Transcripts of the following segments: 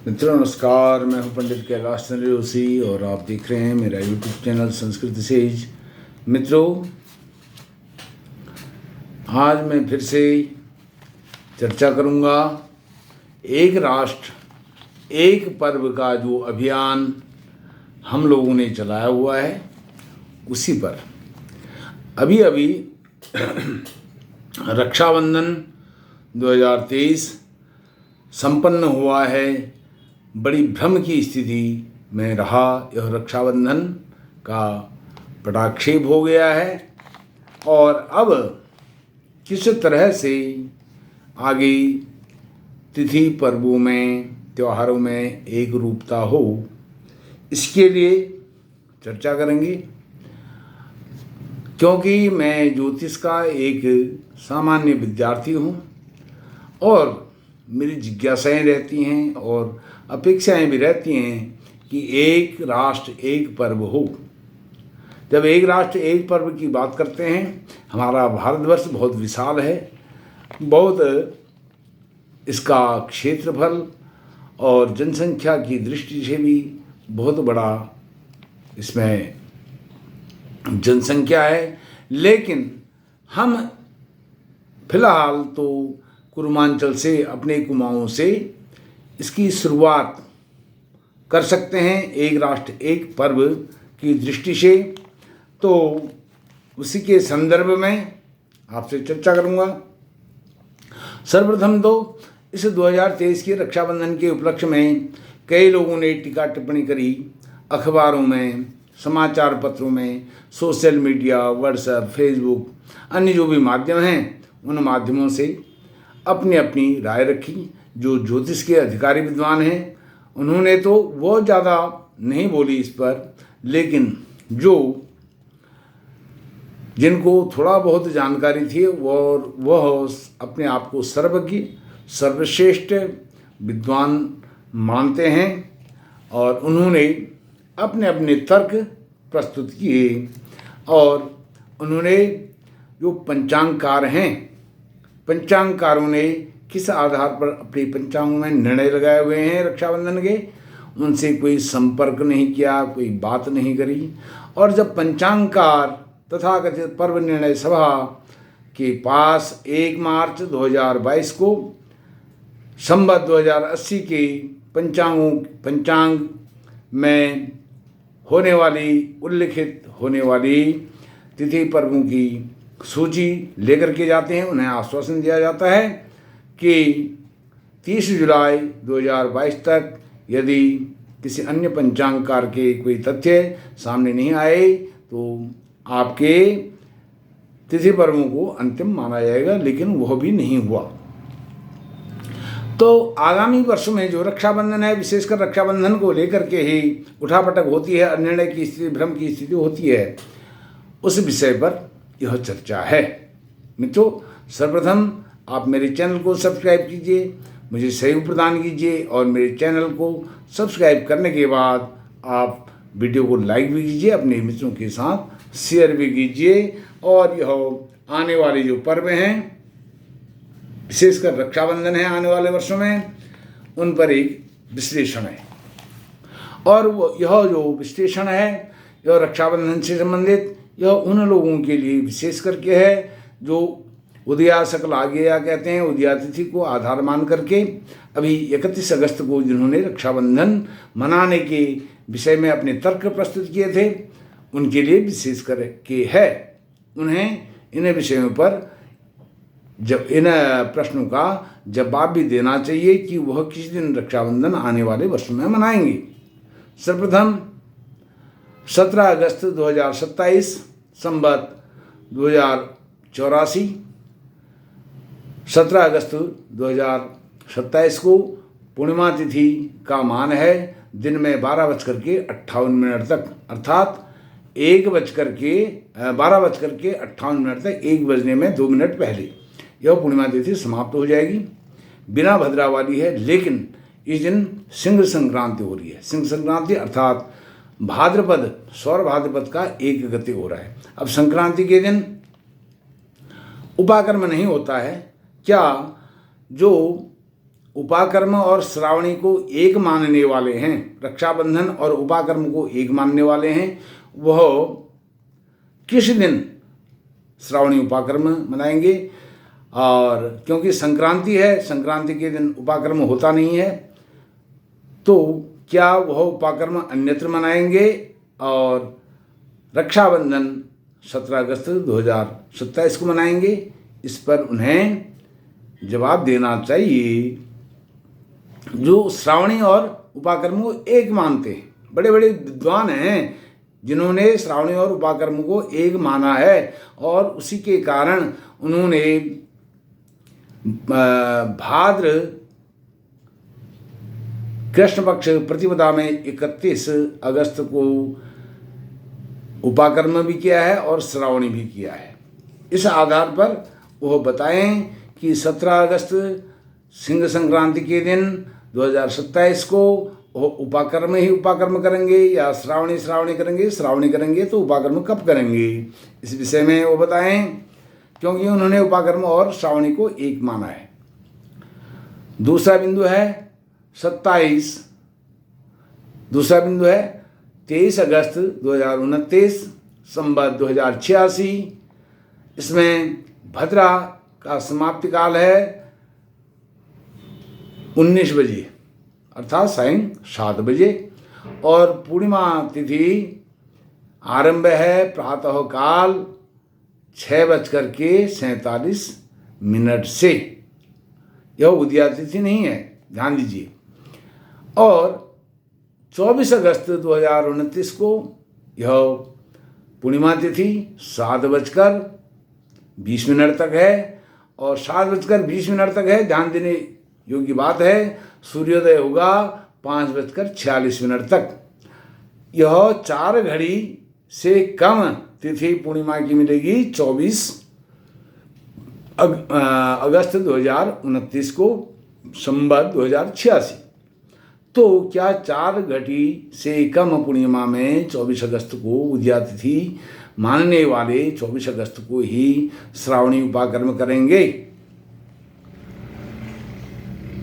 मित्रों नमस्कार, मैं हूं पंडित कैलाश चंद्र जोशी और आप देख रहे हैं मेरा यूट्यूब चैनल संस्कृत सेज। मित्रों, आज मैं फिर से चर्चा करूंगा एक राष्ट्र एक पर्व का जो अभियान हम लोगों ने चलाया हुआ है उसी पर। अभी अभी रक्षाबंधन 2023 संपन्न हुआ है। बड़ी भ्रम की स्थिति में रहा यह रक्षाबंधन का पटाक्षेप हो गया है और अब किस तरह से आगे तिथि पर्वों में त्योहारों में एक रूपता हो, इसके लिए चर्चा करेंगे। क्योंकि मैं ज्योतिष का एक सामान्य विद्यार्थी हूँ और मेरी जिज्ञासाएं रहती हैं और अपेक्षाएं भी रहती हैं कि एक राष्ट्र एक पर्व हो। जब एक राष्ट्र एक पर्व की बात करते हैं, हमारा भारतवर्ष बहुत विशाल है, बहुत इसका क्षेत्रफल और जनसंख्या की दृष्टि से भी बहुत बड़ा इसमें जनसंख्या है। लेकिन हम फिलहाल तो कुरुमांचल से, अपने कुमाऊं से इसकी शुरुआत कर सकते हैं एक राष्ट्र एक पर्व की दृष्टि से। तो उसी के संदर्भ में आपसे चर्चा करूंगा। सर्वप्रथम तो इस 2023 के रक्षाबंधन के उपलक्ष्य में कई लोगों ने टीका टिप्पणी करी, अखबारों में, समाचार पत्रों में, सोशल मीडिया, व्हाट्सएप, फेसबुक, अन्य जो भी माध्यम हैं उन माध्यमों से अपनी अपनी राय रखी। जो ज्योतिष के अधिकारी विद्वान हैं उन्होंने तो वो ज़्यादा नहीं बोली इस पर, लेकिन जो जिनको थोड़ा बहुत जानकारी थी वह अपने आप को सर्वज्ञ सर्वश्रेष्ठ विद्वान मानते हैं और उन्होंने अपने अपने तर्क प्रस्तुत किए। और उन्होंने जो पंचांगकार हैं, पंचांगकारों ने किस आधार पर अपने पंचांगों में निर्णय लगाए हुए हैं रक्षाबंधन के, उनसे कोई संपर्क नहीं किया, कोई बात नहीं करी। और जब पंचांगकार तथाकथित पर्व निर्णय सभा के पास 1 मार्च 2022 को संवत 2080 के पंचांग में होने वाली, उल्लिखित होने वाली तिथि पर्वों की सूची लेकर के जाते हैं, उन्हें आश्वासन दिया जाता है कि 30 जुलाई 2022 तक यदि किसी अन्य पंचांगकार के कोई तथ्य सामने नहीं आए तो आपके तिथि पर्वों को अंतिम माना जाएगा। लेकिन वह भी नहीं हुआ। तो आगामी वर्षों में जो रक्षाबंधन है, विशेषकर रक्षाबंधन को लेकर के ही उठापटक होती है, अनिर्णय की स्थिति, भ्रम की स्थिति होती है। उस विषय पर यह चर्चा है। मित्रों, सर्वप्रथम आप मेरे चैनल को सब्सक्राइब कीजिए, मुझे सहयोग प्रदान कीजिए और मेरे चैनल को सब्सक्राइब करने के बाद आप वीडियो को लाइक भी कीजिए, अपने मित्रों के साथ शेयर भी कीजिए। और यह आने वाले जो पर्व हैं, विशेषकर रक्षाबंधन है आने वाले वर्षों में, उन पर एक विश्लेषण है। और यह जो विश्लेषण है यह रक्षाबंधन से संबंधित, यह उन लोगों के लिए विशेष करके है जो उदया सकल आज्ञेया कहते हैं, उदया तिथि को आधार मान करके अभी 31 अगस्त को जिन्होंने रक्षाबंधन मनाने के विषय में अपने तर्क प्रस्तुत किए थे, उनके लिए विशेष करके है। उन्हें इन विषयों पर जब इन प्रश्नों का जवाब भी देना चाहिए कि वह किस दिन रक्षाबंधन आने वाले वर्षों में मनाएंगे। सर्वप्रथम 17 अगस्त 2027 संवत 2084, 17 अगस्त 2027 को पूर्णिमा तिथि का मान है। दिन में 12:58 तक, अर्थात 12:58 तक, 1 बजने में 2 मिनट पहले यह पूर्णिमा तिथि समाप्त हो जाएगी। बिना भद्रा वाली है, लेकिन इस दिन सिंह संक्रांति हो रही है। सिंह संक्रांति अर्थात भाद्रपद, सौर भाद्रपद का 1 गते हो रहा है। अब संक्रांति के दिन उपाकर्म नहीं होता है। क्या जो उपाकर्म और श्रावणी को एक मानने वाले हैं, रक्षाबंधन और उपाकर्म को एक मानने वाले हैं, वह किस दिन श्रावणी उपाकर्म मनाएंगे। और क्योंकि संक्रांति है, संक्रांति के दिन उपाकर्म होता नहीं है, तो क्या वह उपाकर्म अन्यत्र मनाएंगे और रक्षाबंधन 17 अगस्त 2027 को मनाएंगे। इस पर उन्हें जवाब देना चाहिए। जो श्रावणी और उपाकर्म को एक मानते हैं, बड़े बड़े विद्वान हैं जिन्होंने श्रावणी और उपाकर्म को एक माना है, और उसी के कारण उन्होंने भाद्र कृष्ण पक्ष प्रतिपदा में 31 अगस्त को उपाकर्म भी किया है और श्रावणी भी किया है। इस आधार पर वह बताएं कि 17 अगस्त सिंह संक्रांति के दिन 2027 को वो उपाकर्म ही उपाकर्म करेंगे या श्रावणी करेंगे। श्रावणी करेंगे तो उपाकर्म कब करेंगे, इस विषय में वो बताएं, क्योंकि उन्होंने उपाकर्म और श्रावणी को एक माना है। दूसरा बिंदु है 23 अगस्त 2029 संवत 2086। इसमें भद्रा का समाप्ति काल है 19 बजे अर्थात सायं 7 बजे, और पूर्णिमा तिथि आरंभ है प्रातः काल 6:47 से। यह उदया तिथि नहीं है, ध्यान दीजिए। और 24 अगस्त 2029 को यह पूर्णिमा तिथि 7:20 तक है, और 7:20 तक है, ध्यान देने योग्य बात है। सूर्योदय होगा 5:46 तक। यह 4 घड़ी से कम तिथि पूर्णिमा की मिलेगी 24 अगस्त 2029 को संवत 2086। तो क्या 4 घड़ी से कम पूर्णिमा में 24 अगस्त को उदया तिथि मानने वाले 24 अगस्त को ही श्रावणी उपाकर्म करेंगे।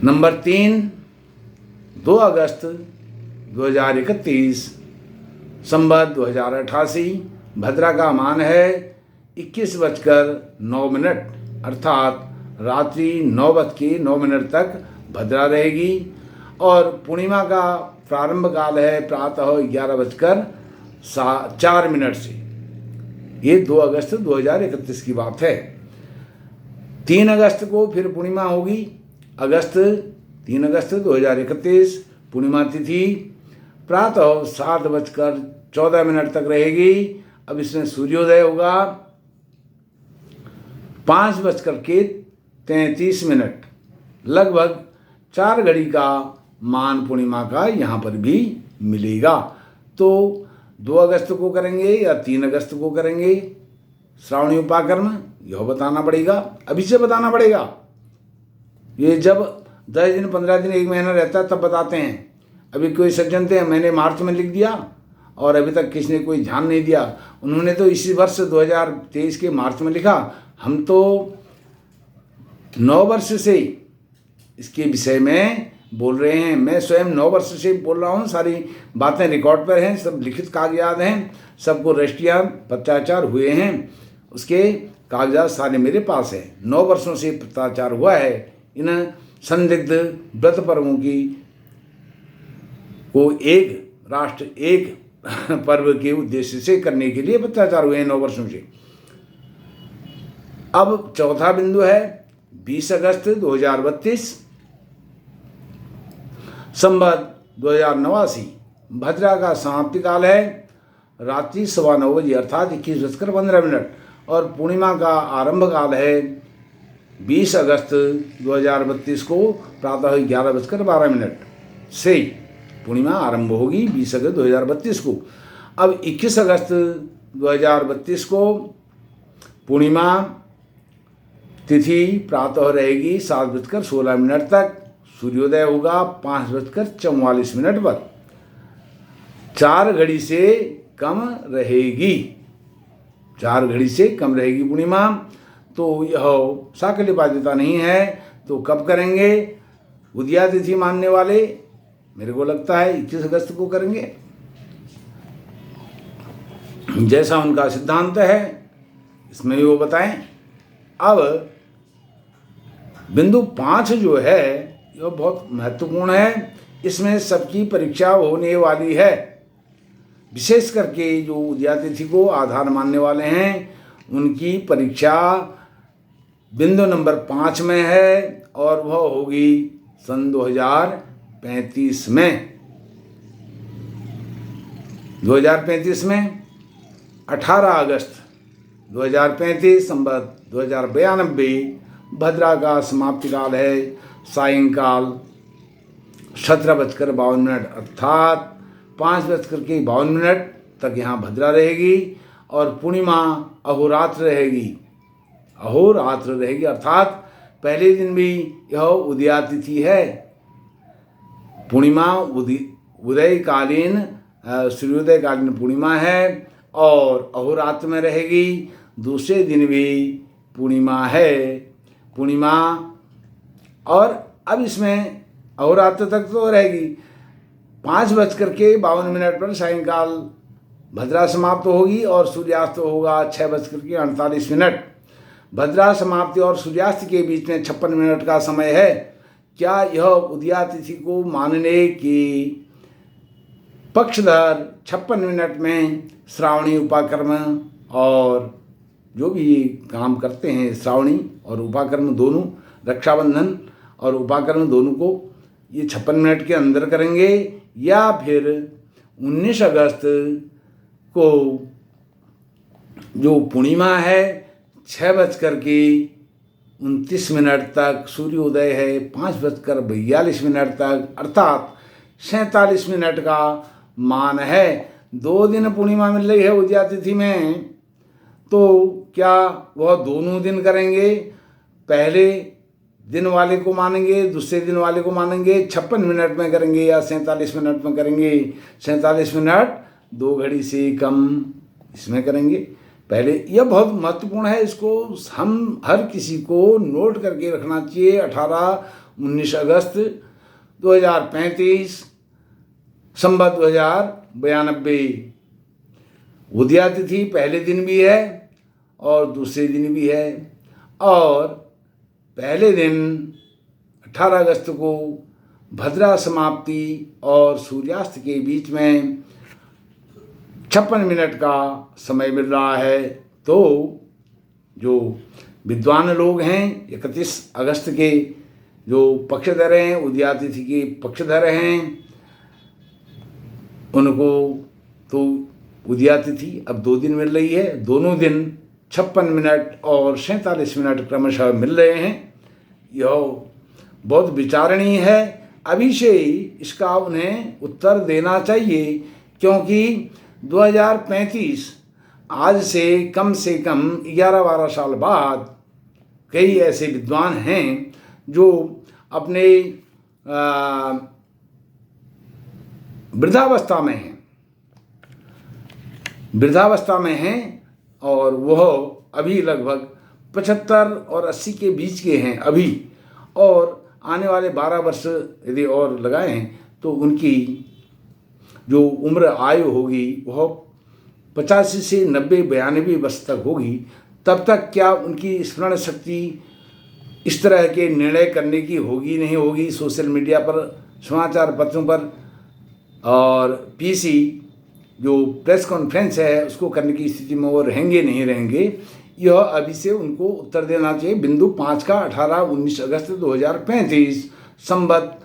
नंबर 3, 2 अगस्त 2031 संवत 2088 भद्रा का मान है 21:09 अर्थात रात्रि 9:09 तक भद्रा रहेगी, और पूर्णिमा का प्रारंभ काल है प्रातः 11:04 से। ये 2 अगस्त 2031 की बात है। 3 अगस्त को फिर पूर्णिमा होगी। 3 अगस्त 2031 पूर्णिमा तिथि प्रातः 7:14 तक रहेगी। अब इसमें सूर्योदय होगा 5:33, लगभग 4 घड़ी का मान पूर्णिमा का यहाँ पर भी मिलेगा। तो 2 अगस्त को करेंगे या 3 अगस्त को करेंगे श्रावणी उपाकर्म, यह बताना पड़ेगा, अभी से बताना पड़ेगा। ये जब 10 दिन 15 दिन 1 महीना रहता है तब बताते हैं। अभी कोई सज्जन थे, मैंने मार्च में लिख दिया और अभी तक किसी ने कोई ध्यान नहीं दिया। उन्होंने तो इसी वर्ष 2023 के मार्च में लिखा। हम तो 9 वर्ष से इसके विषय में बोल रहे हैं। मैं स्वयं 9 वर्ष से बोल रहा हूँ, सारी बातें रिकॉर्ड पर हैं, सब लिखित कागजात हैं, सबको रजिस्ट्रियाँ पत्राचार हुए हैं, उसके कागजात सारे मेरे पास हैं। 9 वर्षों से पत्राचार हुआ है। इन संदिग्ध व्रत पर्वों की को एक राष्ट्र एक पर्व के उद्देश्य से करने के लिए पत्राचार हुए हैं 9 वर्षों से। अब चौथा बिंदु है 20 अगस्त 2032 संवत 2089 भद्रा का समाप्ति काल है रात्रि 9:15 बजे अर्थात 21:15, और पूर्णिमा का आरंभ काल है 20 अगस्त 2032 को प्रातः 11:12 से पूर्णिमा आरंभ होगी 20 अगस्त 2032 को। अब 21 अगस्त 2032 को पूर्णिमा तिथि प्रातः रहेगी 7:16 तक, सूर्योदय होगा 5:44 पर। 4 घड़ी से कम रहेगी, 4 घड़ी से कम रहेगी पूर्णिमा। तो यह साकल्य बाध्यता नहीं है। तो कब करेंगे उदया तिथि मानने वाले मेरे को लगता है 21 अगस्त को करेंगे, जैसा उनका सिद्धांत है इसमें भी वो बताएं। अब बिंदु 5 जो है यह बहुत महत्वपूर्ण है, इसमें सबकी परीक्षा होने वाली है। विशेष करके जो उदया तिथि को आधार मानने वाले हैं उनकी परीक्षा बिंदु नंबर 5 में है और वह होगी सन 2035 में। 2035 में 18 अगस्त 2035 संवत 2092 भद्रा का समाप्ति काल है सायंकाल 17:52 अर्थात 5:52 तक यहाँ भद्रा रहेगी और पूर्णिमा अहोरात्र रहेगी अर्थात पहले दिन भी यह उदया तिथि है। पूर्णिमा उदयकालीन सूर्योदयकालीन पूर्णिमा है और अहोरात्र में रहेगी। दूसरे दिन भी पूर्णिमा है। पूर्णिमा और अब इसमें अहोरात्र तक तो रहेगी। 5:52 पर सायंकाल भद्रा समाप्त होगी और सूर्यास्त होगा 6:48। भद्रा समाप्ति और सूर्यास्त के बीच में 56 मिनट का समय है। क्या यह उदया तिथि को मानने की पक्षधर 56 मिनट में श्रावणी उपाकर्म और जो भी काम करते हैं श्रावणी और उपाकर्म दोनों, रक्षाबंधन और उपाकर्म दोनों को ये 56 मिनट के अंदर करेंगे या फिर 19 अगस्त को जो पूर्णिमा है 6:29 तक सूर्योदय है 5:42 तक अर्थात 47 मिनट का मान है। 2 दिन पूर्णिमा मिल रही है उदया तिथि में, तो क्या वह दोनों दिन करेंगे? पहले दिन वाले को मानेंगे, दूसरे दिन वाले को मानेंगे, 56 मिनट में करेंगे या 47 मिनट में करेंगे? 47 मिनट 2 घड़ी से कम इसमें करेंगे। पहले यह बहुत महत्वपूर्ण है, इसको हम हर किसी को नोट करके रखना चाहिए। 18-19 अगस्त 2035 संवत 2092 उदया तिथि पहले दिन भी है और दूसरे दिन भी है और पहले दिन 18 अगस्त को भद्रा समाप्ति और सूर्यास्त के बीच में 56 मिनट का समय मिल रहा है। तो जो विद्वान लोग हैं 31 अगस्त के जो पक्षधर हैं, उदया तिथि के पक्षधर हैं, उनको तो उदया तिथि अब 2 दिन मिल रही है। दोनों दिन 56 मिनट और 47 मिनट क्रमशः मिल रहे हैं। यह बहुत विचारणीय है। अभी से ही इसका उन्हें उत्तर देना चाहिए, क्योंकि 2035 आज से कम 11-12 साल बाद कई ऐसे विद्वान हैं जो अपने वृद्धावस्था में हैं और वह अभी लगभग 75 और 80 के बीच के हैं अभी, और आने वाले 12 वर्ष यदि और लगाएं तो उनकी जो उम्र आयु होगी वह 85 से 90-92 वर्ष तक होगी। तब तक क्या उनकी स्मरण शक्ति इस तरह के निर्णय करने की होगी नहीं होगी? सोशल मीडिया पर, समाचार पत्रों पर और पीसी जो प्रेस कॉन्फ्रेंस है उसको करने की स्थिति में वो रहेंगे नहीं रहेंगे, यह अभी से उनको उत्तर देना चाहिए। बिंदु 5 का 18-19 अगस्त 2035 संवत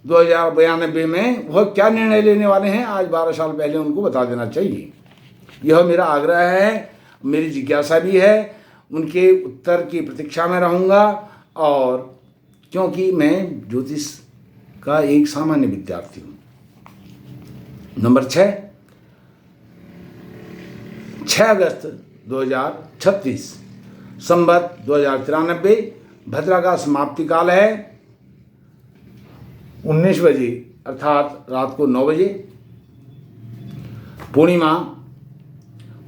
2092 में वह क्या निर्णय लेने वाले हैं, आज 12 साल पहले उनको बता देना चाहिए। यह मेरा आग्रह है, मेरी जिज्ञासा भी है। उनके उत्तर की प्रतीक्षा में रहूँगा, और क्योंकि मैं ज्योतिष का एक सामान्य विद्यार्थी हूँ। नंबर 6 अगस्त 2036 संवत 2093 भद्रा का समाप्ति काल है 19 बजे अर्थात रात को 9 बजे। पूर्णिमा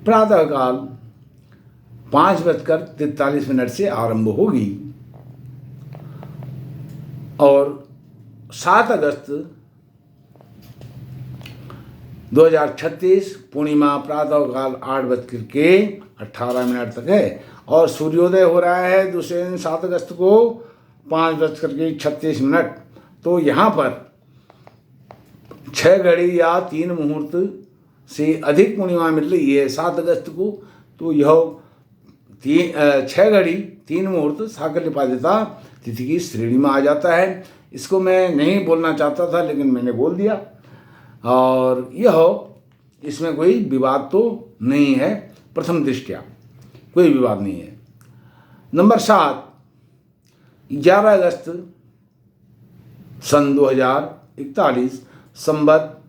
प्रातःकाल 5:43 से आरंभ होगी और 7 अगस्त 2036 पूर्णिमा प्रातःकाल 8:18 तक है और सूर्योदय हो रहा है दूसरे दिन 7 अगस्त को 5:36। तो यहाँ पर 6 घड़ी या 3 मुहूर्त से अधिक पूर्णिमा मिल रही है 7 अगस्त को। तो यह 6 घड़ी 3 मुहूर्त साकल्यपादिता तिथि की श्रेणी में आ जाता है। इसको मैं नहीं बोलना चाहता था लेकिन मैंने बोल दिया, और यह इसमें कोई विवाद तो नहीं है, प्रथम दृष्टया कोई विवाद नहीं है। नंबर 7, 11 अगस्त सन 2041 संवत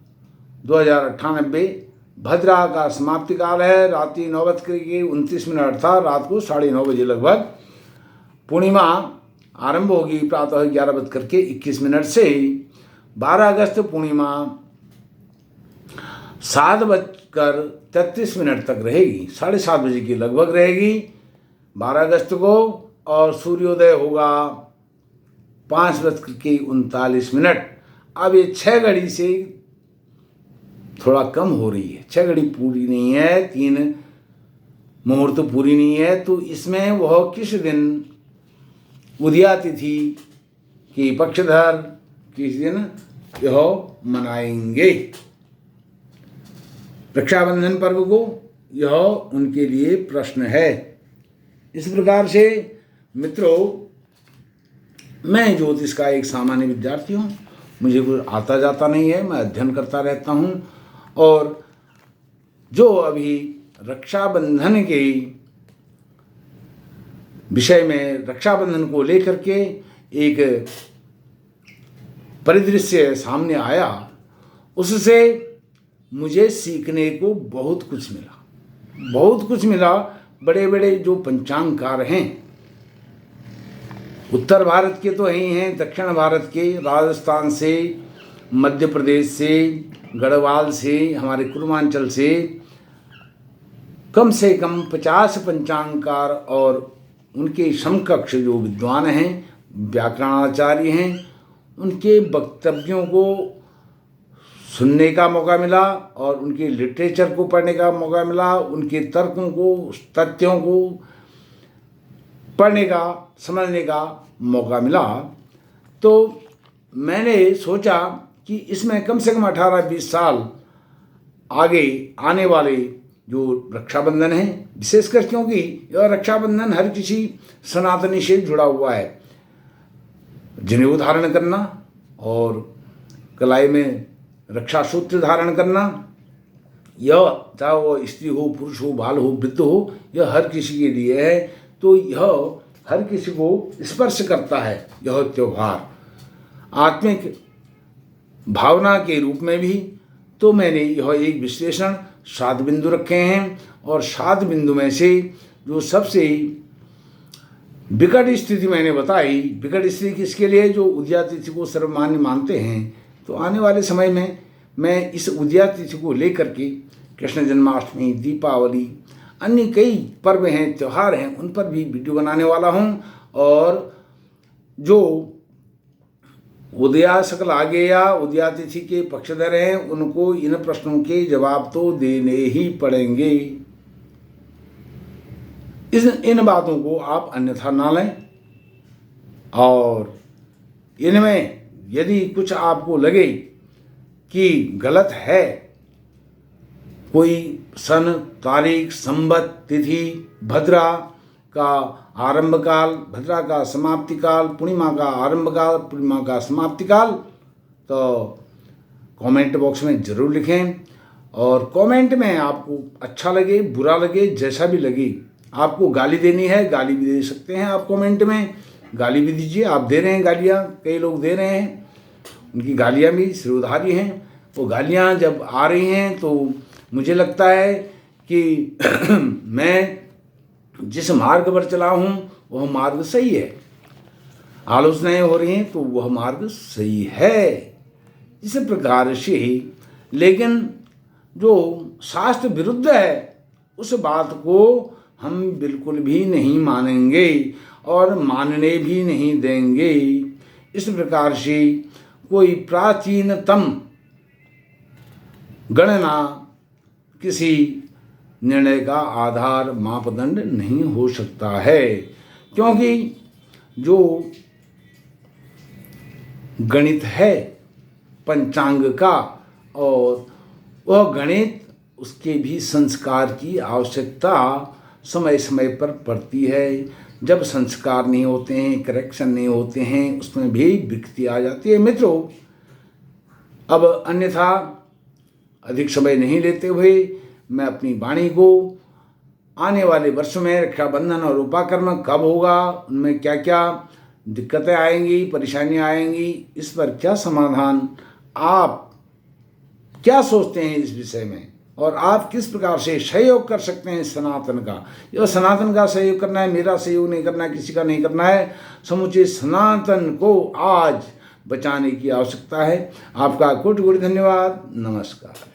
2098 भद्रा का समाप्ति काल है। रात्रि 9:29 अर्थात रात को 9:30 लगभग पूर्णिमा आरंभ होगी प्रातः 11:21 से। 12 अगस्त पूर्णिमा 7:33 तक रहेगी, 7:30 बजे की लगभग रहेगी 12 अगस्त को, और सूर्योदय होगा 5:39। अब ये 6 घड़ी से थोड़ा कम हो रही है, 6 घड़ी पूरी नहीं है, 3 मुहूर्त पूरी नहीं है। तो इसमें वह किस दिन उदया तिथि की पक्षधर किस दिन यह मनाएंगे रक्षाबंधन पर्व को, यह उनके लिए प्रश्न है। इस प्रकार से मित्रों, मैं ज्योतिष का एक सामान्य विद्यार्थी हूँ, मुझे कुछ आता जाता नहीं है, मैं अध्ययन करता रहता हूँ। और जो अभी रक्षाबंधन के विषय में, रक्षाबंधन को लेकर के एक परिदृश्य सामने आया, उससे मुझे सीखने को बहुत कुछ मिला। बड़े बड़े जो पंचांगकार हैं, उत्तर भारत के तो ही हैं, दक्षिण भारत के, राजस्थान से, मध्य प्रदेश से, गढ़वाल से, हमारे पूर्वांचल से कम 50 पंचांगकार और उनके समकक्ष जो विद्वान हैं, व्याकरणाचार्य हैं, उनके वक्तव्यों को सुनने का मौका मिला और उनके लिटरेचर को पढ़ने का मौका मिला, उनके तर्कों को, तथ्यों को पढ़ने का, समझने का मौका मिला। तो मैंने सोचा कि इसमें कम से कम 18-20 साल आगे आने वाले जो रक्षाबंधन है, विशेषकर क्योंकि यह रक्षाबंधन हर किसी सनातनी से जुड़ा हुआ है। जनेऊ धारण करना और कलाई में रक्षा सूत्र धारण करना, यह चाहे वो स्त्री हो, पुरुष हो, बाल हो, वृद्ध हो, यह हर किसी के लिए है। तो यह हर किसी को स्पर्श करता है यह त्यौहार, आत्मिक भावना के रूप में भी। तो मैंने यह एक विश्लेषण 7 बिंदु रखे हैं, और 7 बिंदु में से जो सबसे विकट स्थिति मैंने बताई, विकट स्थिति किसके लिए, जो उदया तिथि को सर्वमान्य मानते हैं। तो आने वाले समय में मैं इस उदया तिथि को लेकर के कृष्ण जन्माष्टमी, दीपावली, अन्य कई पर्व हैं, त्यौहार हैं, उन पर भी वीडियो बनाने वाला हूं। और जो उदया सकल आगे या उदया तिथि के पक्षधर हैं, उनको इन प्रश्नों के जवाब तो देने ही पड़ेंगे। इन बातों को आप अन्यथा ना लें, और इनमें यदि कुछ आपको लगे कि गलत है, कोई सन, तारीख, संवत, तिथि, भद्रा का आरंभ काल, भद्रा का समाप्ति काल, पूर्णिमा का आरंभ काल, पूर्णिमा का समाप्ति काल, तो कमेंट बॉक्स में ज़रूर लिखें। और कमेंट में आपको अच्छा लगे, बुरा लगे, जैसा भी लगे, आपको गाली देनी है, गाली भी दे सकते हैं आप कमेंट में, गाली भी दीजिए। आप दे रहे हैं गालियाँ, कई लोग दे रहे हैं, उनकी गालियाँ भी सिरोधारी हैं। वो गालियाँ जब आ रही हैं तो मुझे लगता है कि मैं जिस मार्ग पर चला हूँ वह मार्ग सही है। आलोचनाएं हो रही हैं तो वह मार्ग सही है। इस प्रकार से, लेकिन जो शास्त्र विरुद्ध है उस बात को हम बिल्कुल भी नहीं मानेंगे और मानने भी नहीं देंगे। इस प्रकार से कोई प्राचीनतम गणना किसी निर्णय का आधार मापदंड नहीं हो सकता है, क्योंकि जो गणित है पंचांग का, और वह गणित उसके भी संस्कार की आवश्यकता समय समय पर पड़ती है। जब संस्कार नहीं होते हैं, करेक्शन नहीं होते हैं, उसमें भी विकृति आ जाती है। मित्रों, अब अन्यथा अधिक समय नहीं लेते हुए मैं अपनी वाणी को आने वाले वर्षों में रक्षाबंधन और उपाकर्म कब होगा, उनमें क्या क्या दिक्कतें आएंगी, परेशानियां आएंगी, इस पर क्या समाधान, आप क्या सोचते हैं इस विषय में, और आप किस प्रकार से सहयोग कर सकते हैं सनातन का। यह सनातन का सहयोग करना है, मेरा सहयोग नहीं करना है, किसी का नहीं करना है, समूचे सनातन को आज बचाने की आवश्यकता है। आपका कोटि कोटि धन्यवाद। नमस्कार।